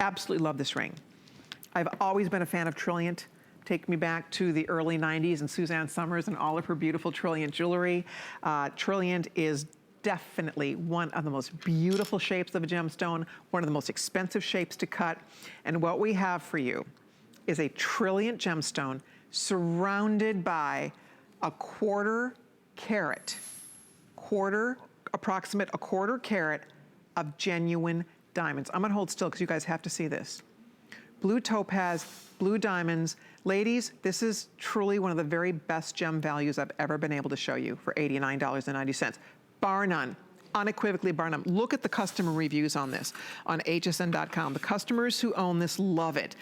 Absolutely love this ring. I've always been a fan of Trilliant. Take me back to the early 90s and Suzanne Summers and all of her beautiful Trilliant jewelry. Trilliant is definitely one of the most beautiful shapes of a gemstone, one of the most expensive shapes to cut. And what we have for you is a Trilliant gemstone surrounded by a approximate a quarter carat of genuine diamonds. I'm gonna hold still because you guys have to see this. Blue topaz, blue diamonds. Ladies, this is truly one of the very best gem values I've ever been able to show you for $89.90. Bar none. Unequivocally bar none. Look at the customer reviews on this on hsn.com. The customers who own this love it.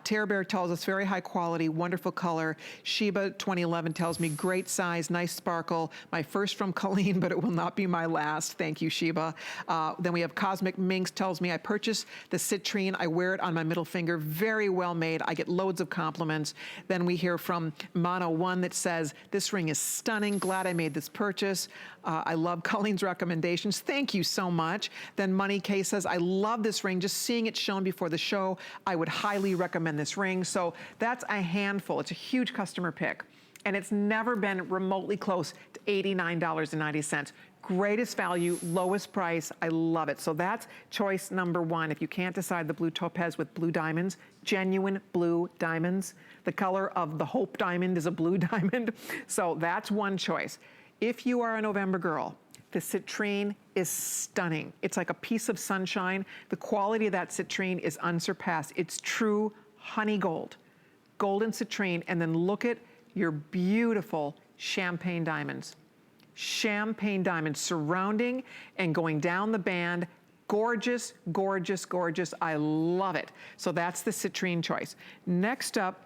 Tara Bear tells us very high quality, wonderful color. Sheba 2011 tells me great size, nice sparkle. My first from Colleen, but it will not be my last. Thank you, Sheba. Then we have Cosmic Minx tells me I purchased the citrine. I wear it on my middle finger. Very well made. I get loads of compliments. Then we hear from Mono One that says this ring is stunning. Glad I made this purchase. I love Colleen's recommendations. Thank you so much. Then Money K says, I love this ring. Just seeing it shown before the show, I would highly recommend this ring. So that's a handful. It's a huge customer pick. And it's never been remotely close to $89.90. Greatest value, lowest price. I love it. So that's choice number one. If you can't decide the blue topaz with blue diamonds, genuine blue diamonds. The color of the Hope diamond is a blue diamond. So that's one choice. If you are a November girl, the citrine is stunning. It's like a piece of sunshine. The quality of that citrine is unsurpassed. It's true honey gold, golden citrine, and then look at your beautiful champagne diamonds. Champagne diamonds surrounding and going down the band. Gorgeous, gorgeous, gorgeous. I love it. So that's the citrine choice. Next up,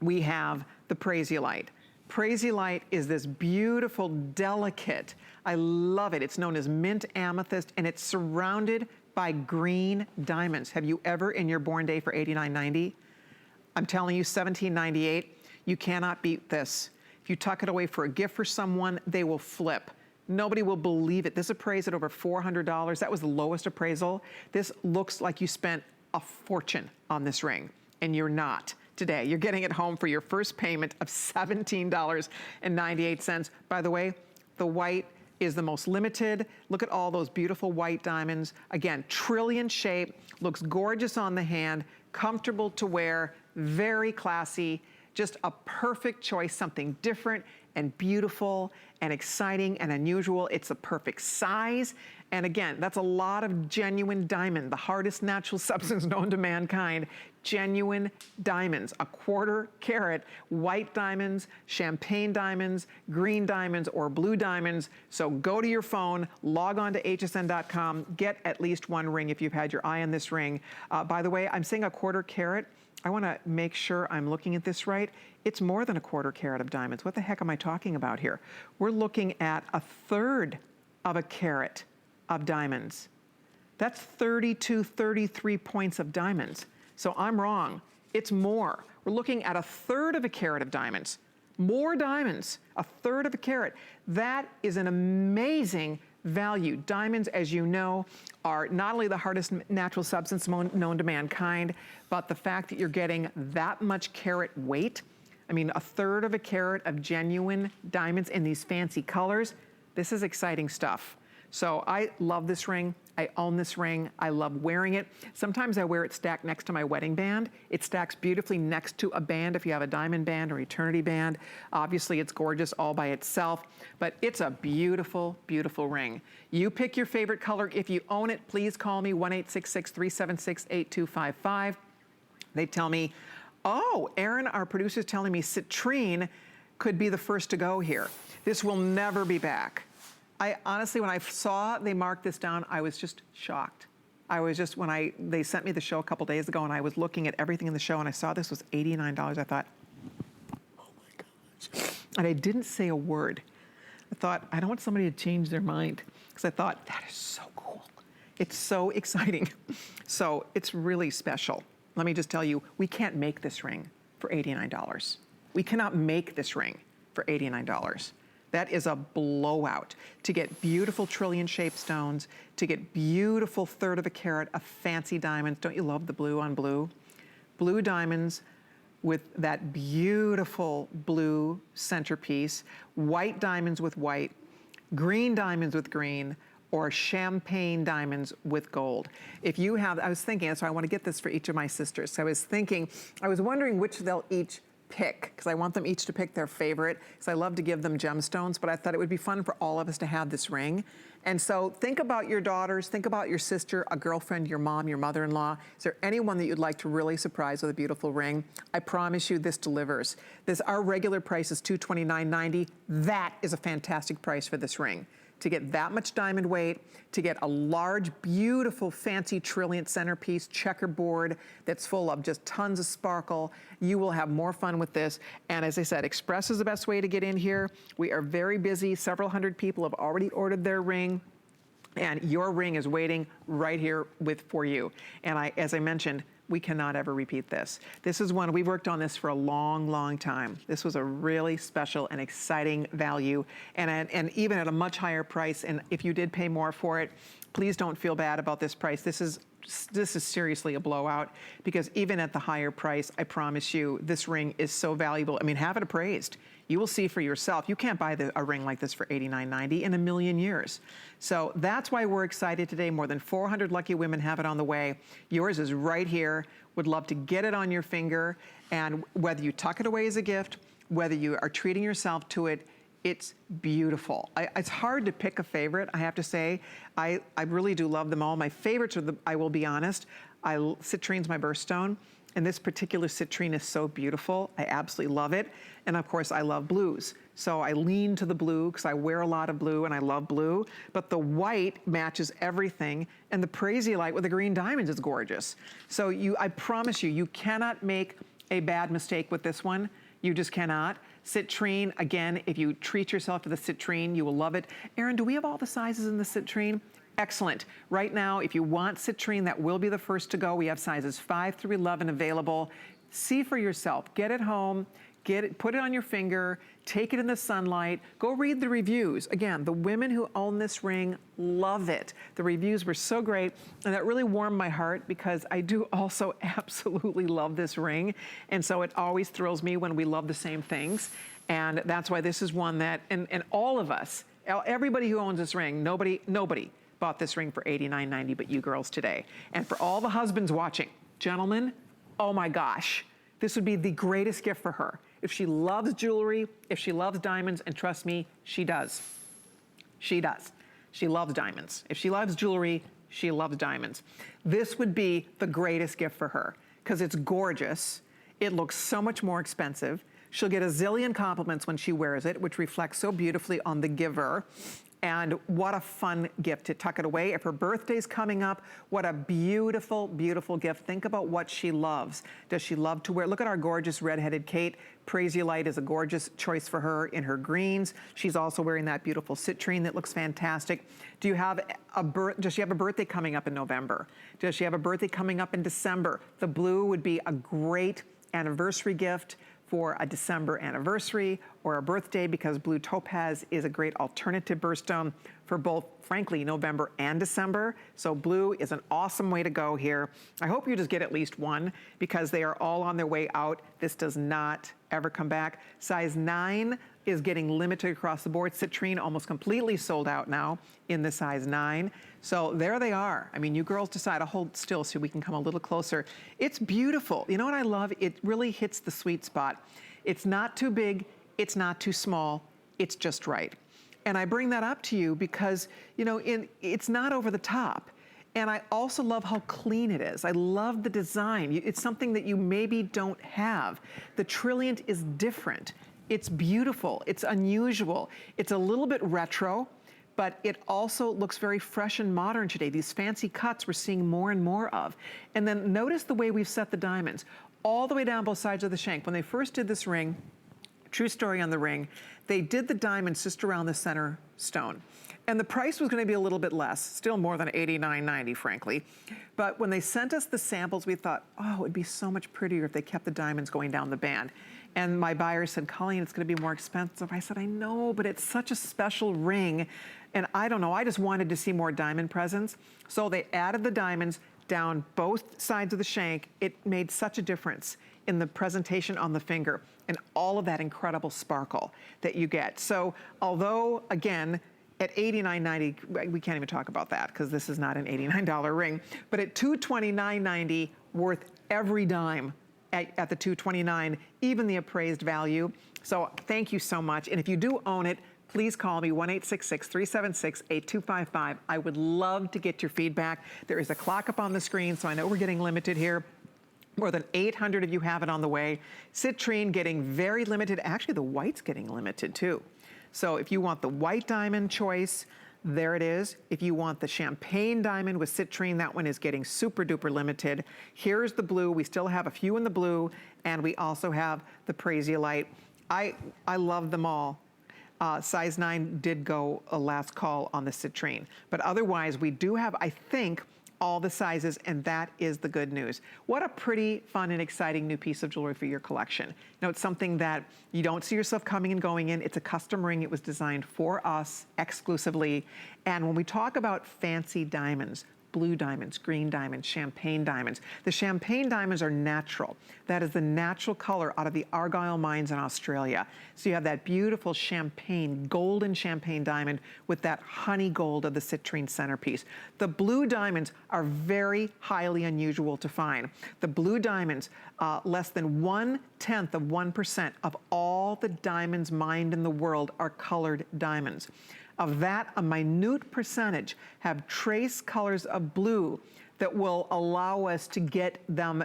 we have the Prasiolite. Prasiolite is this beautiful, delicate, I love it. It's known as mint amethyst, and it's surrounded by green diamonds. Have you ever in your born day for $89.90? I'm telling you, $17.98, you cannot beat this. If you tuck it away for a gift for someone, they will flip. Nobody will believe it. This appraised at over $400. That was the lowest appraisal. This looks like you spent a fortune on this ring, and you're not. Today, you're getting it home for your first payment of $17.98. By the way, the white is the most limited. Look at all those beautiful white diamonds. Again, trillion shape, looks gorgeous on the hand, comfortable to wear, very classy, just a perfect choice, something different and beautiful and exciting and unusual. It's a perfect size. And again, that's a lot of genuine diamond, the hardest natural substance known to mankind. Genuine diamonds, a quarter carat, white diamonds, champagne diamonds, green diamonds, or blue diamonds. So go to your phone, log on to hsn.com, get at least one ring if you've had your eye on this ring. By the way, I'm saying a quarter carat. I wanna make sure I'm looking at this right. It's more than a quarter carat of diamonds. What the heck am I talking about here? We're looking at a third of a carat of diamonds. That's 32, 33 points of diamonds. So I'm wrong, it's more. We're looking at a third of a carat of diamonds. More diamonds, a third of a carat. That is an amazing value. Diamonds, as you know, are not only the hardest natural substance known to mankind, but the fact that you're getting that much carat weight, I mean, a third of a carat of genuine diamonds in these fancy colors, this is exciting stuff. So I love this ring. I own this ring. I love wearing it. Sometimes I wear it stacked next to my wedding band. It stacks beautifully next to a band if you have a diamond band or eternity band. Obviously, it's gorgeous all by itself, but it's a beautiful, beautiful ring. You pick your favorite color. If you own it, please call me, 1-866-376-8255. They tell me, oh, Aaron, our producer's telling me citrine could be the first to go here. This will never be back. I honestly, when I saw they marked this down, I was just shocked. I was just, they sent me the show a couple days ago and I was looking at everything in the show and I saw this was $89. I thought, oh my gosh. And I didn't say a word. I thought, I don't want somebody to change their mind because I thought, that is so cool. It's so exciting. So it's really special. Let me just tell you, we can't make this ring for $89. We cannot make this ring for $89. That is a blowout. To get beautiful trilliant shaped stones, to get beautiful 1/3 of a carat of fancy diamonds. Don't you love the blue on blue? Blue diamonds with that beautiful blue centerpiece, white diamonds with white, green diamonds with green, or champagne diamonds with gold. If you have, I was thinking, so I want to get this for each of my sisters. So I was wondering which they'll each pick, because I want them each to pick their favorite, because I love to give them gemstones, but I thought it would be fun for all of us to have this ring. And so think about your daughters, think about your sister, a girlfriend, your mom, your mother-in-law. Is there anyone that you'd like to really surprise with a beautiful ring? I promise you this delivers. Our regular price is $229.90. That is a fantastic price for this ring. To get that much diamond weight, to get a large, beautiful, fancy trilliant centerpiece checkerboard that's full of just tons of sparkle, you will have more fun with this. And as I said, Express is the best way to get in here. We are very busy. Several hundred people have already ordered their ring, and your ring is waiting right here for you. And as I mentioned, we cannot ever repeat this. This is one, we've worked on this for a long, long time. This was a really special and exciting value, and even at a much higher price, and if you did pay more for it, please don't feel bad about this price. This is seriously a blowout, because even at the higher price, I promise you, this ring is so valuable. I mean, have it appraised. You will see for yourself. You can't buy a ring like this for $89.90 in a million years. So that's why we're excited today. More than 400 lucky women have it on the way. Yours is right here. Would love to get it on your finger. And whether you tuck it away as a gift, whether you are treating yourself to it, it's beautiful. It's hard to pick a favorite, I have to say. I really do love them all. My favorites are I will be honest, citrine's my birthstone. And this particular citrine is so beautiful. I absolutely love it. And of course, I love blues. So I lean to the blue because I wear a lot of blue and I love blue. But the white matches everything. And the Prasiolite with the green diamonds is gorgeous. So I promise you, you cannot make a bad mistake with this one. You just cannot. Citrine, again, if you treat yourself to the citrine, you will love it. Erin, do we have all the sizes in the citrine? Excellent. Right now, if you want citrine, that will be the first to go. We have sizes 5 through 11 available. See for yourself. Get it home. Put it on your finger. Take it in the sunlight. Go read the reviews. Again, the women who own this ring love it. The reviews were so great, and that really warmed my heart because I do also absolutely love this ring. And so it always thrills me when we love the same things. And that's why this is one that, and all of us, everybody who owns this ring, nobody bought this ring for $89.90 but you girls today. And for all the husbands watching, gentlemen, oh my gosh, this would be the greatest gift for her. If she loves jewelry, if she loves diamonds, and trust me, she does. She does. She loves diamonds. If she loves jewelry, she loves diamonds. This would be the greatest gift for her because it's gorgeous. It looks so much more expensive. She'll get a zillion compliments when she wears it, which reflects so beautifully on the giver. And what a fun gift to tuck it away. If her birthday's coming up, what a beautiful, beautiful gift. Think about what she loves. Does she love to wear? Look at our gorgeous redheaded Kate. Prasiolite is a gorgeous choice for her in her greens. She's also wearing that beautiful citrine that looks fantastic. Does she have a birthday coming up in November? Does she have a birthday coming up in December? The blue would be a great anniversary gift for a December anniversary or a birthday, because blue topaz is a great alternative birthstone for both, frankly, November and December. So blue is an awesome way to go here. I hope you just get at least one because they are all on their way out. This does not ever come back. Size 9 is getting limited across the board. Citrine almost completely sold out now in the size 9. So there they are. I mean, you girls decide. I'll hold still so we can come a little closer. It's beautiful. You know what I love? It really hits the sweet spot. It's not too big. It's not too small. It's just right. And I bring that up to you because, you know, it's not over the top. And I also love how clean it is. I love the design. It's something that you maybe don't have. The Trilliant is different. It's beautiful. It's unusual. It's a little bit retro, but it also looks very fresh and modern today. These fancy cuts we're seeing more and more of. And then notice the way we've set the diamonds all the way down both sides of the shank. When they first did this ring, True story on the ring. They did the diamonds just around the center stone. And the price was gonna be a little bit less, still more than $89.90, frankly. But when they sent us the samples, we thought, oh, it'd be so much prettier if they kept the diamonds going down the band. And my buyer said, Colleen, it's gonna be more expensive. I said, I know, but it's such a special ring. And I don't know, I just wanted to see more diamond presence. So they added the diamonds down both sides of the shank. It made such a difference in the presentation on the finger and all of that incredible sparkle that you get. So although, again, at $89.90, we can't even talk about that because this is not an $89 ring, but at $229.90, worth every dime at the $229, even the appraised value. So thank you so much. And if you do own it, please call me, 1-866-376-8255. I would love to get your feedback. There is a clock up on the screen, so I know we're getting limited here. More than 800 of you have it on the way. Citrine getting very limited. Actually, the white's getting limited too. So if you want the white diamond choice, there it is. If you want the champagne diamond with citrine, that one is getting super duper limited. Here's the blue. We still have a few in the blue, and we also have the Prasiolite. I love them all. Size 9 did go a last call on the citrine. But otherwise, we do have, I think, all the sizes, and that is the good news. What a pretty, fun, and exciting new piece of jewelry for your collection. You know, it's something that you don't see yourself coming and going in. It's a custom ring. It was designed for us exclusively. And when we talk about fancy diamonds, blue diamonds, green diamonds, champagne diamonds. The champagne diamonds are natural. That is the natural color out of the Argyle mines in Australia. So you have that beautiful champagne, golden champagne diamond with that honey gold of the citrine centerpiece. The blue diamonds are very highly unusual to find. The blue diamonds, less than 0.1% of all the diamonds mined in the world are colored diamonds. Of that, a minute percentage have trace colors of blue that will allow us to get them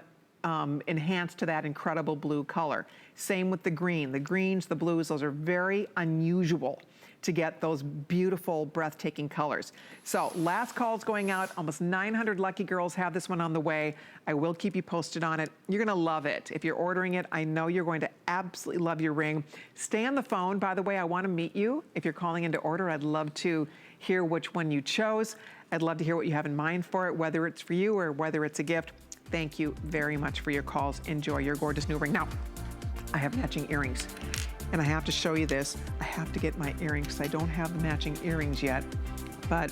enhanced to that incredible blue color. Same with the green. The greens, the blues, those are very unusual to get those beautiful, breathtaking colors. So last call's going out. Almost 900 lucky girls have this one on the way. I will keep you posted on it. You're gonna love it. If you're ordering it, I know you're going to absolutely love your ring. Stay on the phone. By the way, I wanna meet you. If you're calling in to order, I'd love to hear which one you chose. I'd love to hear what you have in mind for it, whether it's for you or whether it's a gift. Thank you very much for your calls. Enjoy your gorgeous new ring. Now, I have matching earrings. And I have to show you this. I have to get my earrings because I don't have the matching earrings yet. But